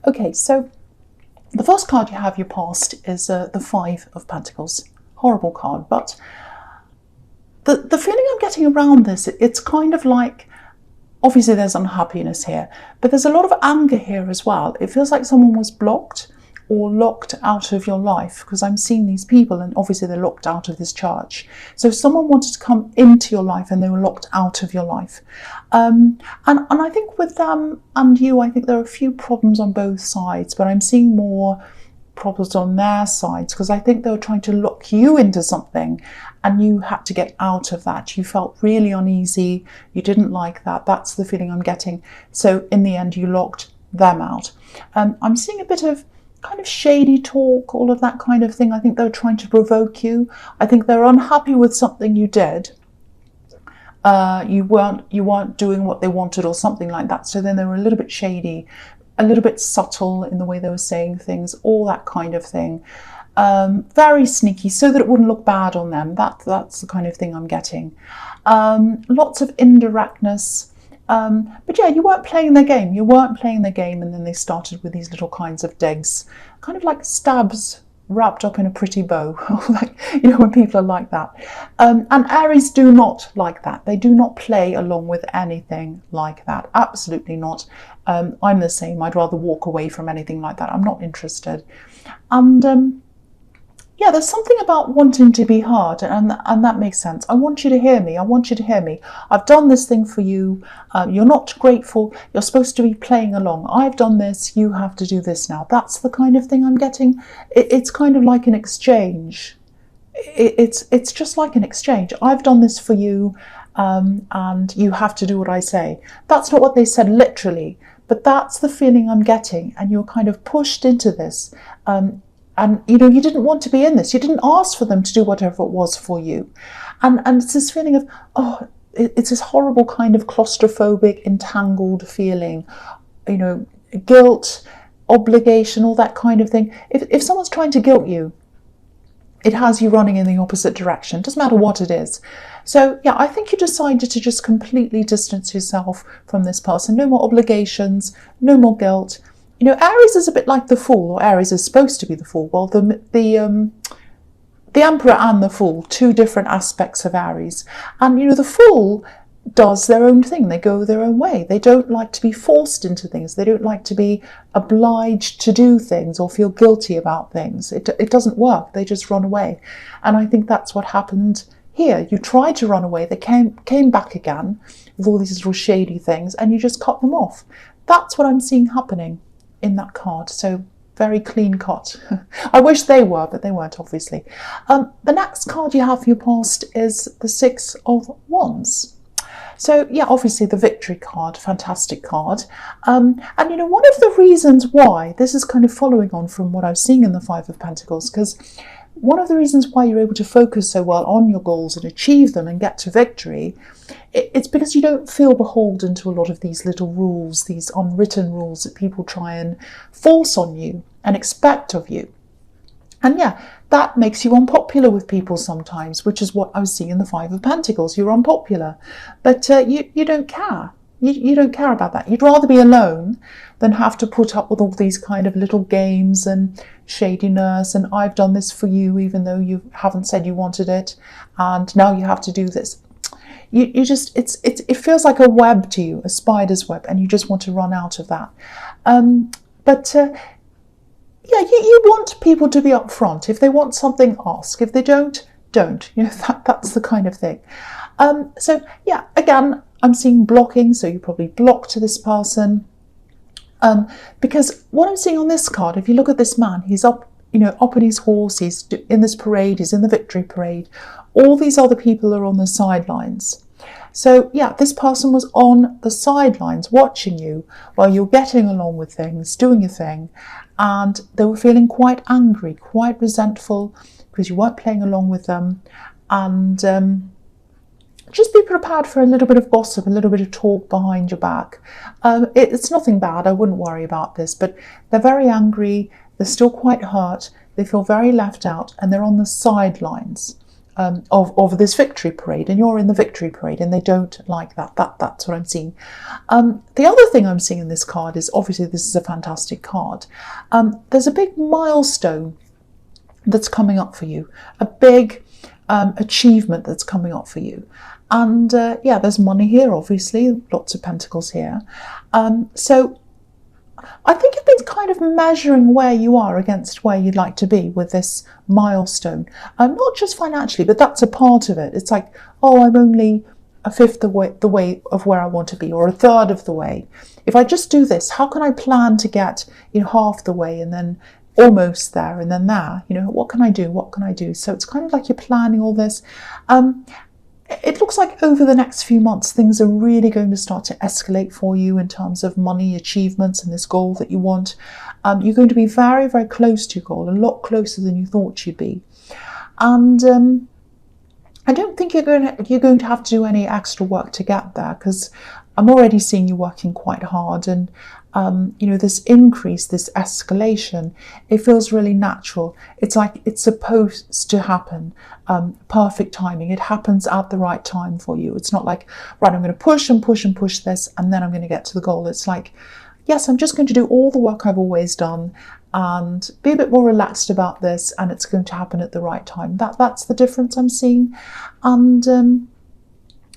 Okay, so the first card you have, your past, is the Five of Pentacles. Horrible card, but the feeling I'm getting around this, it's kind of like, obviously there's unhappiness here, but there's a lot of anger here as well. It feels like someone was blocked or locked out of your life, because I'm seeing these people and obviously they're locked out of this church. So someone wanted to come into your life and they were locked out of your life. And I think with them and you, I think there are a few problems on both sides, but I'm seeing more problems on their sides, because I think they were trying to lock you into something and you had to get out of that. You felt really uneasy, you didn't like that. That's the feeling I'm getting. So in the end, you locked them out. I'm seeing a bit of kind of shady talk, all of that kind of thing. I think they're trying to provoke you. I think they're unhappy with something you did. You weren't doing what they wanted or something like that. So then they were a little bit shady, a little bit subtle in the way they were saying things, all that kind of thing. Very sneaky, so that it wouldn't look bad on them. That's the kind of thing I'm getting. Lots of indirectness. But yeah, you weren't playing their game. You weren't playing their game, and then they started with these little kinds of digs, kind of like stabs wrapped up in a pretty bow. Like, you know, when people are like that. And Aries do not like that. They do not play along with anything like that. Absolutely not. I'm the same. I'd rather walk away from anything like that. I'm not interested. And yeah, there's something about wanting to be heard, and that makes sense. I want you to hear me. I want you to hear me. I've done this thing for you. You're not grateful. You're supposed to be playing along. I've done this. You have to do this now. That's the kind of thing I'm getting. It's kind of like an exchange. It's just like an exchange. I've done this for you, and you have to do what I say. That's not what they said literally, but that's the feeling I'm getting. And you're kind of pushed into this. And, you know, you didn't want to be in this. You didn't ask for them to do whatever it was for you. And it's this feeling of, oh, it's this horrible kind of claustrophobic, entangled feeling, you know, guilt, obligation, all that kind of thing. If someone's trying to guilt you, it has you running in the opposite direction. Doesn't matter what it is. So, yeah, I think you decided to just completely distance yourself from this person. No more obligations, no more guilt. You know, Aries is a bit like the Fool, or Aries is supposed to be the Fool. Well, the Emperor and the Fool, two different aspects of Aries. And, you know, the Fool does their own thing. They go their own way. They don't like to be forced into things. They don't like to be obliged to do things or feel guilty about things. It doesn't work. They just run away. And I think that's what happened here. You tried to run away. They came back again with all these little shady things, and you just cut them off. That's what I'm seeing happening in that card. So very clean cut. I wish they were, but they weren't, obviously. The next card you have for your past is the Six of Wands. So yeah, obviously the Victory card, fantastic card. And you know, one of the reasons why, this is kind of following on from what I was seeing in the Five of Pentacles, because one of the reasons why you're able to focus so well on your goals and achieve them and get to victory, it's because you don't feel beholden to a lot of these little rules, these unwritten rules that people try and force on you and expect of you. And yeah, that makes you unpopular with people sometimes, which is what I was seeing in the Five of Pentacles. You're unpopular, but you don't care. You don't care about that. You'd rather be alone than have to put up with all these kind of little games and shadiness, and I've done this for you even though you haven't said you wanted it, and now you have to do this. You just, it feels like a web to you, a spider's web, and you just want to run out of that. Yeah, you want people to be upfront. If they want something, ask. If they don't. You know, that's the kind of thing. So yeah, again, I'm seeing blocking, so you probably blocked this person. Because what I'm seeing on this card, if you look at this man, he's up, you know, up on his horse, he's in this parade, he's in the victory parade. All these other people are on the sidelines. So yeah, this person was on the sidelines watching you while you're getting along with things, doing your thing, and they were feeling quite angry, quite resentful because you weren't playing along with them. And just be prepared for a little bit of gossip, a little bit of talk behind your back. It's nothing bad, I wouldn't worry about this, but they're very angry, they're still quite hurt, they feel very left out, and they're on the sidelines. of this victory parade, and you're in the victory parade, and they don't like that. That's what I'm seeing. The other thing I'm seeing in this card is, obviously this is a fantastic card. There's a big milestone that's coming up for you, a big achievement that's coming up for you. And yeah, there's money here, obviously, lots of pentacles here. So I think you've been kind of measuring where you are against where you'd like to be with this milestone. Not just financially, but that's a part of it. It's like, oh, I'm only a fifth the way of where I want to be, or a third of the way. If I just do this, how can I plan to get, you know, half the way, and then almost there, and then there? You know, what can I do? What can I do? So it's kind of like you're planning all this. It looks like over the next few months, things are really going to start to escalate for you in terms of money, achievements, and this goal that you want. You're going to be very, very close to your goal, a lot closer than you thought you'd be. And I don't think you're going to have to do any extra work to get there, because I'm already seeing you working quite hard, and you know, this increase, this escalation, it feels really natural. It's like it's supposed to happen. Perfect timing. It happens at the right time for you. It's not like, right, I'm going to push and push and push this, and then I'm going to get to the goal. It's like, yes, I'm just going to do all the work I've always done and be a bit more relaxed about this, and it's going to happen at the right time. That's the difference I'm seeing. And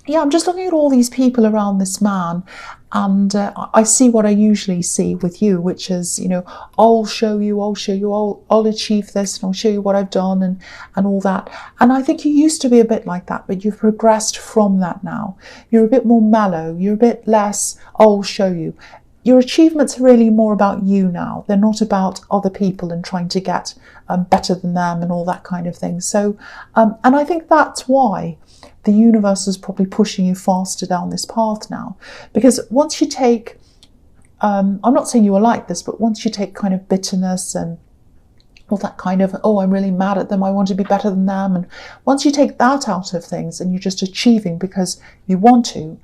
yeah, I'm just looking at all these people around this man, and I see what I usually see with you, which is, you know, I'll show you, I'll achieve this, and I'll show you what I've done, and all that. And I think you used to be a bit like that, but you've progressed from that now. You're a bit more mellow, you're a bit less, I'll show you. Your achievements are really more about you now. They're not about other people and trying to get better than them and all that kind of thing. So, and I think that's why the universe is probably pushing you faster down this path now. Because once you take, I'm not saying you were like this, but once you take kind of bitterness and all that kind of, oh, I'm really mad at them, I want to be better than them. And once you take that out of things and you're just achieving because you want to,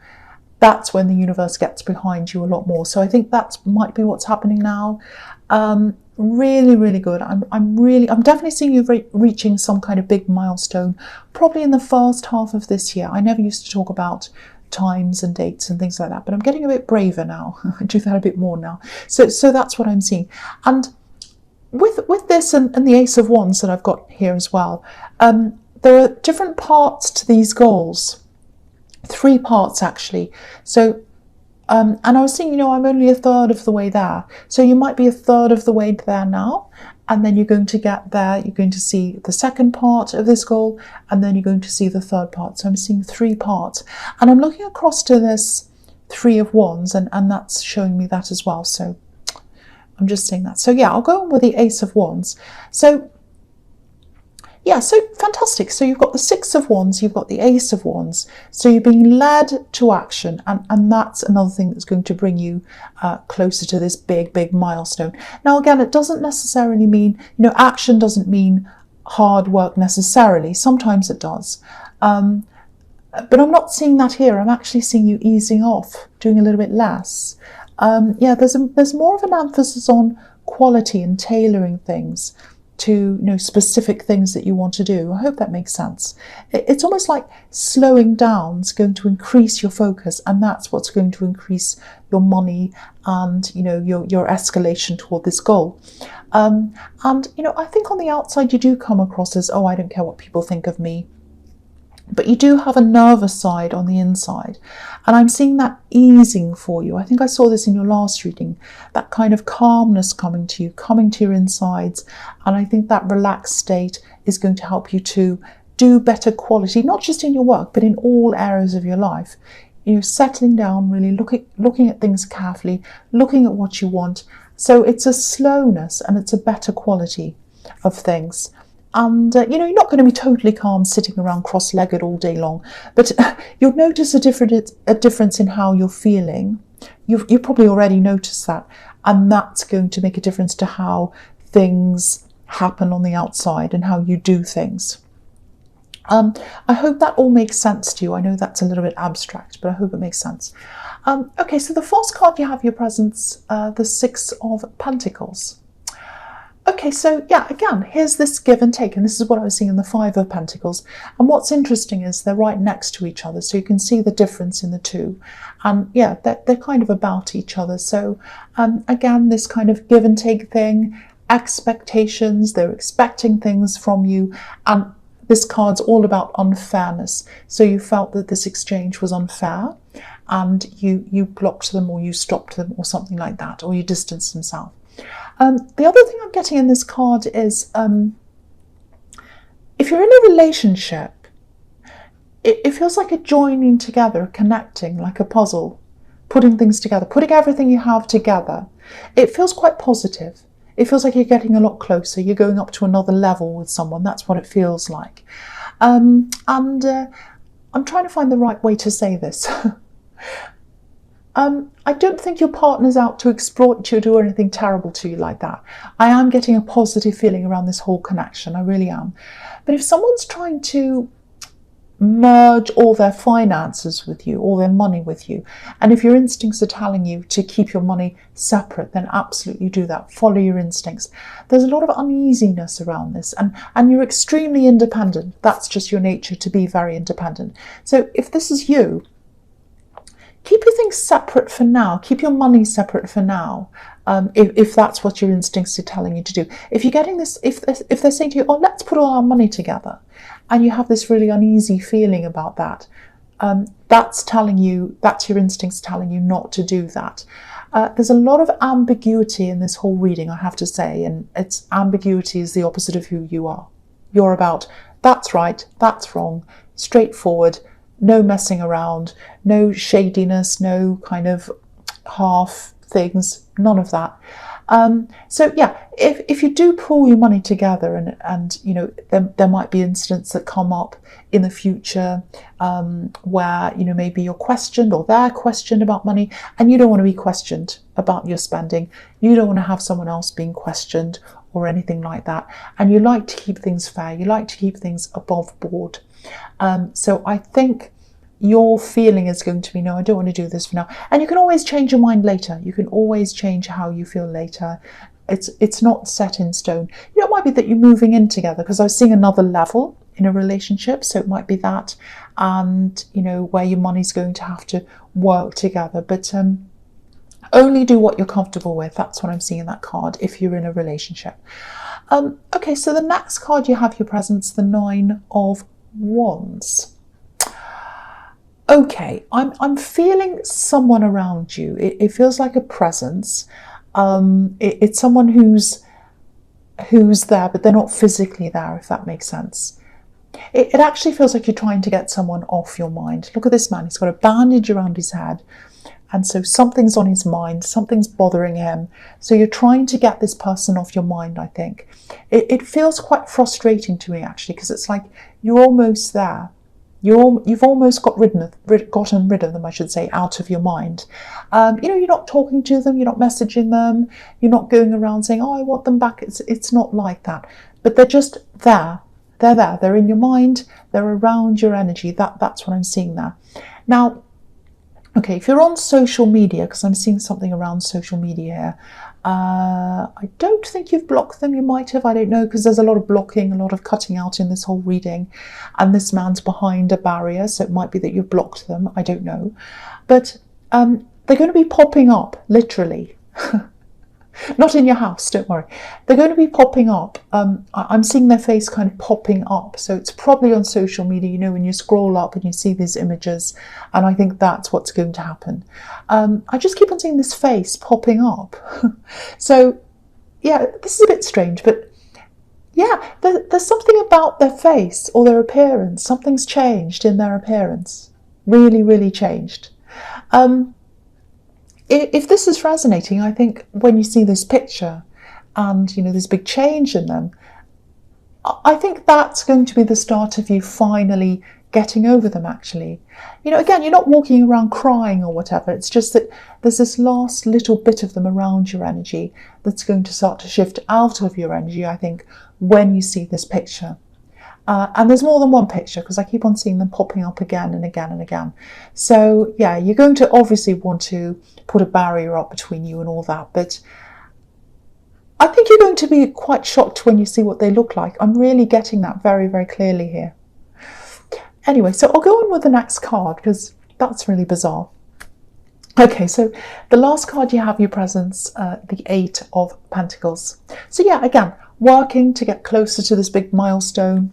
that's when the universe gets behind you a lot more. So I think that might be what's happening now. Really, really good. I'm definitely seeing you reaching some kind of big milestone, probably in the first half of this year. I never used to talk about times and dates and things like that, but I'm getting a bit braver now. I do that a bit more now. So that's what I'm seeing. And with this and the Ace of Wands that I've got here as well, there are different parts to these goals. 3 parts actually. So and I was thinking, you know, I'm only a third of the way there. So you might be a third of the way there now, and then you're going to get there, you're going to see the second part of this goal, and then you're going to see the third part. So I'm seeing 3 parts. And I'm looking across to this 3 of Wands, and that's showing me that as well. So I'm just saying that. So yeah, I'll go on with the Ace of Wands. So yeah, so fantastic. So you've got the 6 of Wands, you've got the Ace of Wands. So you're being led to action, and that's another thing that's going to bring you closer to this big, big milestone. Now, again, it doesn't necessarily mean, you know, action doesn't mean hard work necessarily. Sometimes it does. But I'm not seeing that here. I'm actually seeing you easing off, doing a little bit less. Yeah, there's more of an emphasis on quality and tailoring things to, you know, specific things that you want to do. I hope that makes sense. It's almost like slowing down is going to increase your focus, and that's what's going to increase your money and, you know, your escalation toward this goal. And, you know, I think on the outside you do come across as, oh, I don't care what people think of me. But you do have a nervous side on the inside. And I'm seeing that easing for you. I think I saw this in your last reading, that kind of calmness coming to you, coming to your insides. And I think that relaxed state is going to help you to do better quality, not just in your work, but in all areas of your life. You know, settling down, really looking at things carefully, looking at what you want. So it's a slowness and it's a better quality of things. And, you know, you're not going to be totally calm sitting around cross-legged all day long, but you'll notice a difference in how you're feeling. You've probably already noticed that, and that's going to make a difference to how things happen on the outside and how you do things. I hope that all makes sense to you. I know that's a little bit abstract, but I hope it makes sense. Okay, so the first card you have your presence, the 6 of Pentacles. Okay, so yeah, again, here's this give and take, and this is what I was seeing in the Five of Pentacles. And what's interesting is they're right next to each other, so you can see the difference in the two. And yeah, they're kind of about each other. So again, this kind of give and take thing, expectations, they're expecting things from you, and this card's all about unfairness. So you felt that this exchange was unfair, and you blocked them, or you stopped them, or something like that, or you distanced themselves. The other thing I'm getting in this card is if you're in a relationship, it feels like a joining together, a connecting, like a puzzle, putting things together, putting everything you have together. It feels quite positive. It feels like you're getting a lot closer. You're going up to another level with someone. That's what it feels like. I'm trying to find the right way to say this. I don't think your partner's out to exploit you or do anything terrible to you like that. I am getting a positive feeling around this whole connection. I really am. But if someone's trying to merge all their finances with you, all their money with you, and if your instincts are telling you to keep your money separate, then absolutely do that. Follow your instincts. There's a lot of uneasiness around this, and you're extremely independent. That's just your nature, to be very independent. So if this is you, keep your things separate for now. Keep your money separate for now, if that's what your instincts are telling you to do. If you're getting this, if they're saying to you, oh, let's put all our money together, and you have this really uneasy feeling about that, that's telling you, that's your instincts telling you not to do that. There's a lot of ambiguity in this whole reading, I have to say, and it's ambiguity is the opposite of who you are. You're about, that's right, that's wrong, straightforward, no messing around, no shadiness, no kind of half things, none of that. So yeah, if you do pull your money together, and you know, there might be incidents that come up in the future where, you know, maybe you're questioned or they're questioned about money, and you don't want to be questioned about your spending. You don't want to have someone else being questioned or anything like that. And you like to keep things fair. You like to keep things above board. So I think your feeling is going to be, no, I don't want to do this for now. And you can always change your mind later. You can always change how you feel later. It's not set in stone. You know, it might be that you're moving in together, because I was seeing another level in a relationship. So it might be that, and, you know, where your money's going to have to work together. But only do what you're comfortable with. That's what I'm seeing in that card if you're in a relationship. Okay, so the next card you have your presence, the Nine of Wands. Okay, I'm feeling someone around you. It feels like a presence. It's someone who's there, but they're not physically there, if that makes sense. It actually feels like you're trying to get someone off your mind. Look at this man. He's got a bandage around his head. And so something's on his mind, something's bothering him. So you're trying to get this person off your mind, I think. It feels quite frustrating to me, actually, because it's like you're almost there. You've almost gotten rid of them, I should say, out of your mind. You know, you're not talking to them, you're not messaging them, you're not going around saying, oh, I want them back. It's not like that. But they're just there. They're there. They're in your mind. They're around your energy. That's what I'm seeing there. Now, okay, if you're on social media, because I'm seeing something around social media here, I don't think you've blocked them. You might have, I don't know, because there's a lot of blocking, a lot of cutting out in this whole reading. And this man's behind a barrier, so it might be that you've blocked them. I don't know. But they're going to be popping up, literally. Not in your house, don't worry. They're going to be popping up. I'm seeing their face kind of popping up. So it's probably on social media, you know, when you scroll up and you see these images. And I think that's what's going to happen. I just keep on seeing this face popping up. So, yeah, this is a bit strange. But, yeah, there's something about their face or their appearance. Something's changed in their appearance. Really, really changed. If this is resonating, I think when you see this picture and, you know, this big change in them, I think that's going to be the start of you finally getting over them, actually. You know, again, you're not walking around crying or whatever. It's just that there's this last little bit of them around your energy that's going to start to shift out of your energy, I think, when you see this picture. And there's more than one picture, because I keep on seeing them popping up again and again and again. So, yeah, you're going to obviously want to put a barrier up between you and all that. But I think you're going going to be quite shocked when you see what they look like. I'm really getting that very, very clearly here. Anyway, so I'll go on with the next card because that's really bizarre. Okay, so the last card you have your presence, the Eight of Pentacles. So yeah, again, working to get closer to this big milestone.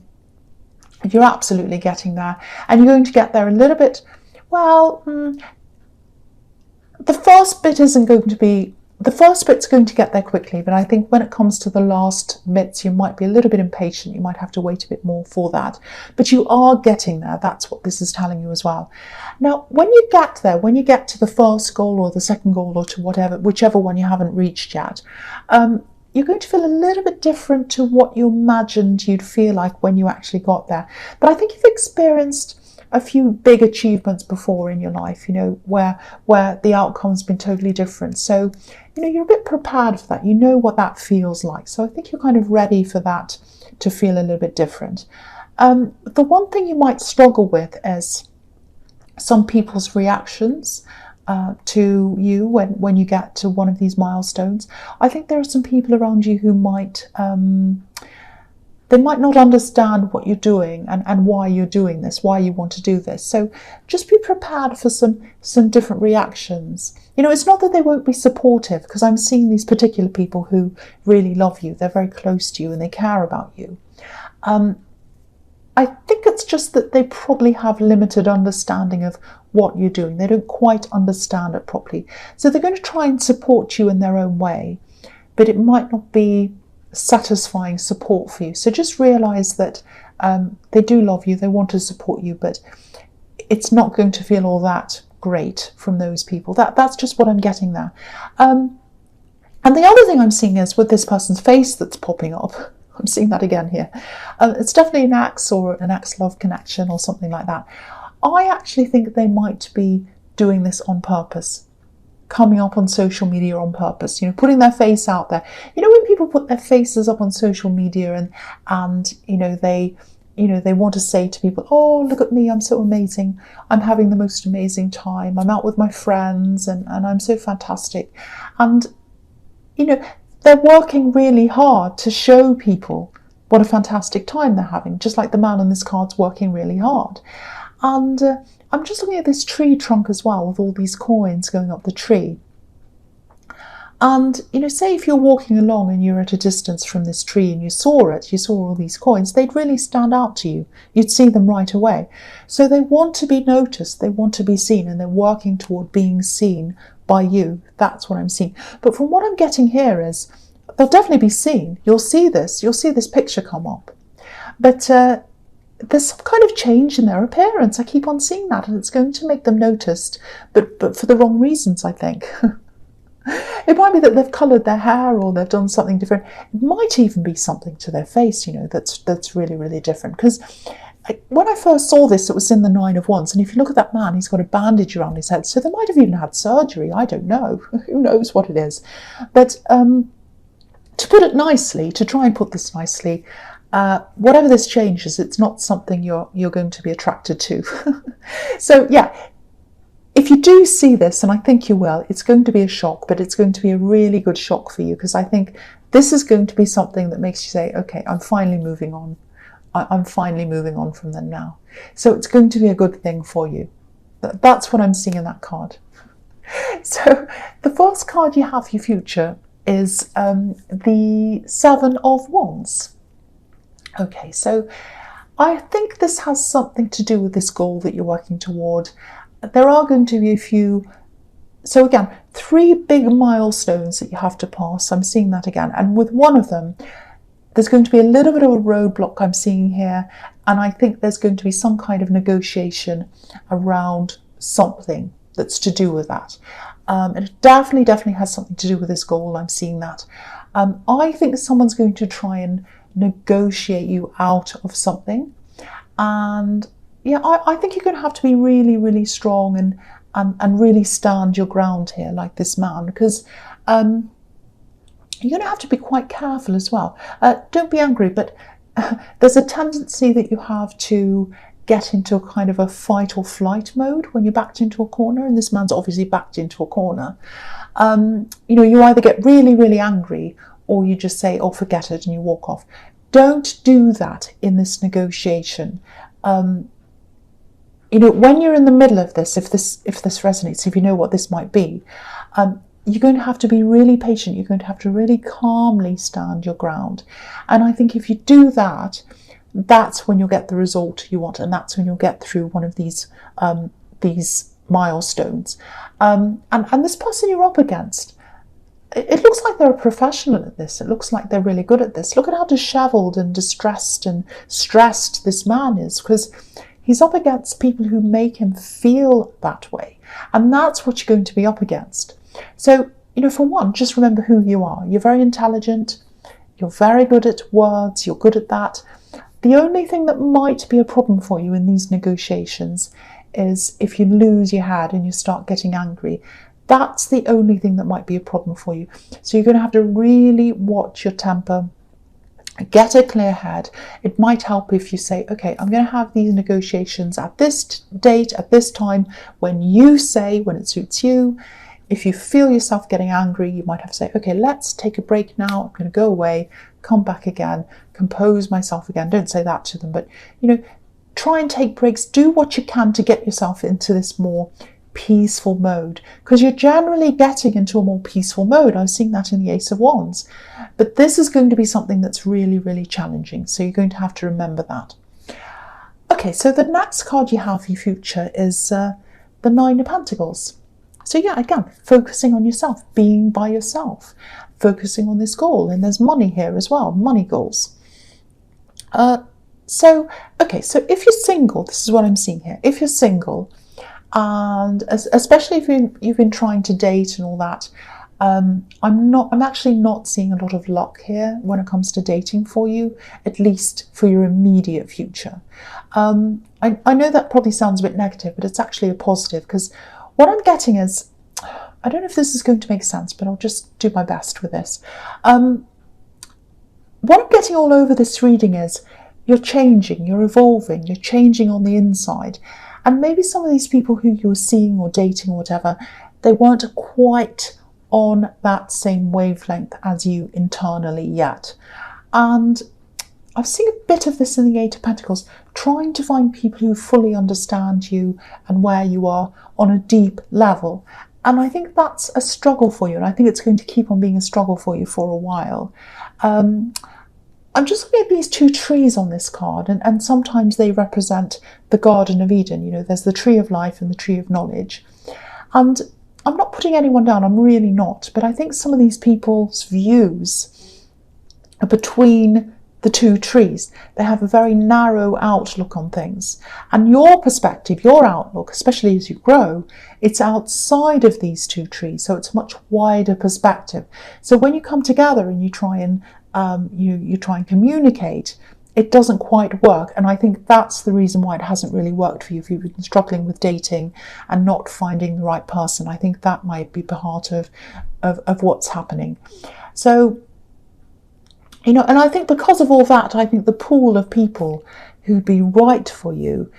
You're absolutely getting there, and you're going to get there a little bit, well, the first bit's going to get there quickly, but I think when it comes to the last bits, you might be a little bit impatient. You might have to wait a bit more for that, but you are getting there. That's what this is telling you as well. Now, when you get there, when you get to the first goal or the second goal or to whichever one you haven't reached yet, you're going to feel a little bit different to what you imagined you'd feel like when you actually got there. But I think you've experienced a few big achievements before in your life, you know, where the outcome's been totally different. So, you know, you're a bit prepared for that. You know what that feels like. So I think you're kind of ready for that to feel a little bit different. The one thing you might struggle with is some people's reactions to you when you get to one of these milestones. I think there are some people around you who might they might not understand what you're doing and why you're doing this, why you want to do this. So just be prepared for some different reactions. You know, it's not that they won't be supportive, because I'm seeing these particular people who really love you. They're very close to you and they care about you. I think it's just that they probably have limited understanding of what you're doing. They don't quite understand it properly. So they're going to try and support you in their own way, but it might not be satisfying support for you. So just realize that they do love you, they want to support you, but it's not going to feel all that great from those people. That's just what I'm getting there. And the other thing I'm seeing is with this person's face that's popping up. I'm seeing that again here. It's definitely an ex or an ex-love connection or something like that. I actually think they might be doing this on purpose, coming up on social media on purpose, you know, putting their face out there. You know, when people put their faces up on social media and you know, they want to say to people, oh, look at me, I'm so amazing. I'm having the most amazing time. I'm out with my friends and I'm so fantastic. And, you know, they're working really hard to show people what a fantastic time they're having, just like the man on this card's working really hard. And I'm just looking at this tree trunk as well, with all these coins going up the tree. And, you know, say if you're walking along and you're at a distance from this tree and you saw all these coins, they'd really stand out to you. You'd see them right away. So they want to be noticed, they want to be seen, and they're working toward being seen by you. That's what I'm seeing. But from what I'm getting here is they'll definitely be seen. You'll see this picture come up. But there's some kind of change in their appearance. I keep on seeing that, and it's going to make them noticed, but for the wrong reasons, I think. It might be that they've coloured their hair or they've done something different. It might even be something to their face, you know, that's really, really different. Because when I first saw this, it was in the Nine of Wands. And if you look at that man, he's got a bandage around his head. So they might have even had surgery. I don't know. Who knows what it is? But to put it nicely, to try and put this nicely, whatever this change is, it's not something you're going to be attracted to. So yeah, if you do see this, and I think you will, it's going to be a shock, but it's going to be a really good shock for you, because I think this is going to be something that makes you say, okay, I'm finally moving on. I'm finally moving on from them now. So it's going to be a good thing for you. That's what I'm seeing in that card. So the first card you have for your future is the Seven of Wands. Okay, so I think this has something to do with this goal that you're working toward. There are going to be a few, so again, 3 big milestones that you have to pass. I'm seeing that again. And with one of them, there's going to be a little bit of a roadblock I'm seeing here. And I think there's going to be some kind of negotiation around something that's to do with that. And it definitely has something to do with this goal. I'm seeing that. I think someone's going to try and negotiate you out of something. And yeah, I think you're going to have to be really, really strong and really stand your ground here, like this man, because you're going to have to be quite careful as well. Don't be angry, but there's a tendency that you have to get into a kind of a fight or flight mode when you're backed into a corner, and this man's obviously backed into a corner. You know, you either get really, really angry, or you just say, oh, forget it, and you walk off. Don't do that in this negotiation. When you're in the middle of this, if this resonates, if you know what this might be, you're going to have to be really patient. You're going to have to really calmly stand your ground. And I think if you do that, that's when you'll get the result you want, and that's when you'll get through one of these milestones. And this person you're up against, it looks like they're a professional at this. It looks like they're really good at this. Look at how dishevelled and distressed and stressed this man is, because he's up against people who make him feel that way. And that's what you're going to be up against. So, for one, just remember who you are. You're very intelligent. You're very good at words. You're good at that. The only thing that might be a problem for you in these negotiations is if you lose your head and you start getting angry. That's the only thing that might be a problem for you. So you're going to have to really watch your temper, get a clear head. It might help if you say, okay, I'm going to have these negotiations at this date, at this time, when you say, when it suits you. If you feel yourself getting angry, you might have to say, okay, let's take a break now. I'm going to go away, come back again, compose myself again. Don't say that to them, but, try and take breaks. Do what you can to get yourself into this more peaceful mode, because you're generally getting into a more peaceful mode. I was seeing that in the Ace of Wands, but this is going to be something that's really, really challenging. So you're going to have to remember that. Okay, so the next card you have for your future is the Nine of Pentacles. So yeah, again, focusing on yourself, being by yourself, focusing on this goal. And there's money here as well, money goals. So if you're single, this is what I'm seeing here. If you're single, and especially if you've been trying to date and all that, I'm actually not seeing a lot of luck here when it comes to dating for you, at least for your immediate future. I know that probably sounds a bit negative, but it's actually a positive, because what I'm getting is, I don't know if this is going to make sense, but I'll just do my best with this. What I'm getting all over this reading is you're changing, you're evolving, you're changing on the inside. And maybe some of these people who you were seeing or dating or whatever, they weren't quite on that same wavelength as you internally yet. And I've seen a bit of this in the Eight of Pentacles, trying to find people who fully understand you and where you are on a deep level. And I think that's a struggle for you, and I think it's going to keep on being a struggle for you for a while. I'm just looking at these two trees on this card, and sometimes they represent the Garden of Eden. There's the tree of life and the tree of knowledge. And I'm not putting anyone down, I'm really not, but I think some of these people's views are between the two trees. They have a very narrow outlook on things. And your perspective, your outlook, especially as you grow, it's outside of these two trees. So it's a much wider perspective. So when you come together and you try and communicate, it doesn't quite work. And I think that's the reason why it hasn't really worked for you. If you've been struggling with dating and not finding the right person, I think that might be part of what's happening. So, and I think because of all that, I think the pool of people who'd be right for you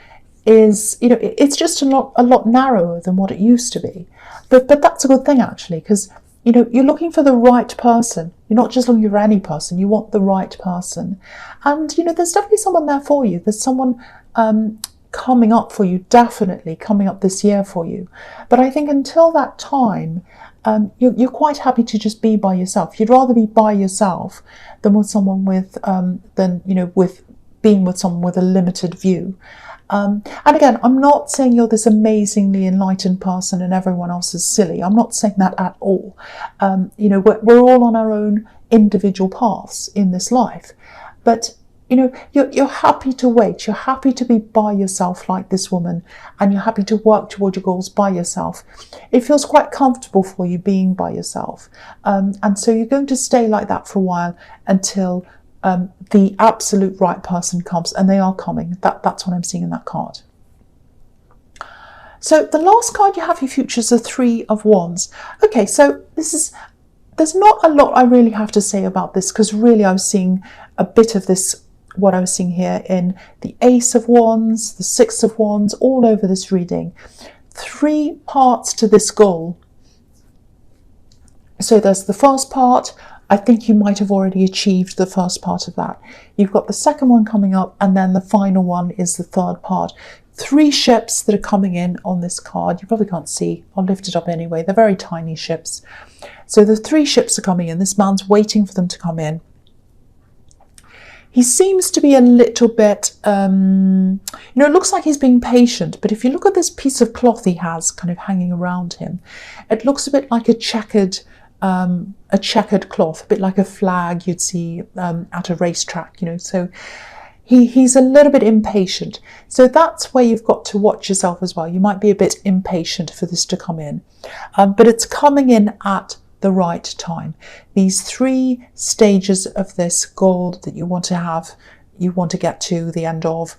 is, it's just a lot narrower than what it used to be. But that's a good thing, actually, because you're looking for the right person. You're not just looking for any person. You want the right person. And, there's definitely someone there for you. There's someone coming up for you, definitely coming up this year for you. But I think until that time, you're quite happy to just be by yourself. You'd rather be by yourself than with someone with being with someone with a limited view. And again, I'm not saying you're this amazingly enlightened person and everyone else is silly. I'm not saying that at all. We're all on our own individual paths in this life. But, you're happy to wait. You're happy to be by yourself like this woman, and you're happy to work toward your goals by yourself. It feels quite comfortable for you being by yourself. And so you're going to stay like that for a while until the absolute right person comes, and they are coming. That's what I'm seeing in that card. So the last card you have for your future is the Three of Wands. Okay, so there's not a lot I really have to say about this, because really I was seeing a bit of this, what I was seeing here in the Ace of Wands, the Six of Wands, all over this reading. 3 parts to this goal. So there's the first part I think you might have already achieved the first part of that. You've got the second one coming up, and then the final one is the third part. 3 ships that are coming in on this card. You probably can't see. I'll lift it up anyway. They're very tiny ships. So the 3 ships are coming in. This man's waiting for them to come in. He seems to be a little bit, it looks like he's being patient, but if you look at this piece of cloth he has kind of hanging around him, it looks a bit like a checkered cloth, a bit like a flag you'd see at a racetrack, so he's a little bit impatient. So that's where you've got to watch yourself as well. You might be a bit impatient for this to come in, but it's coming in at the right time. These 3 stages of this goal that you want to get to the end of,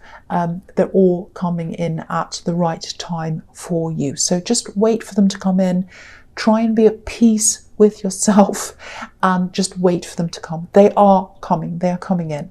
they're all coming in at the right time for you. So just wait for them to come in. Try and be at peace with yourself and just wait for them to come. They are coming in.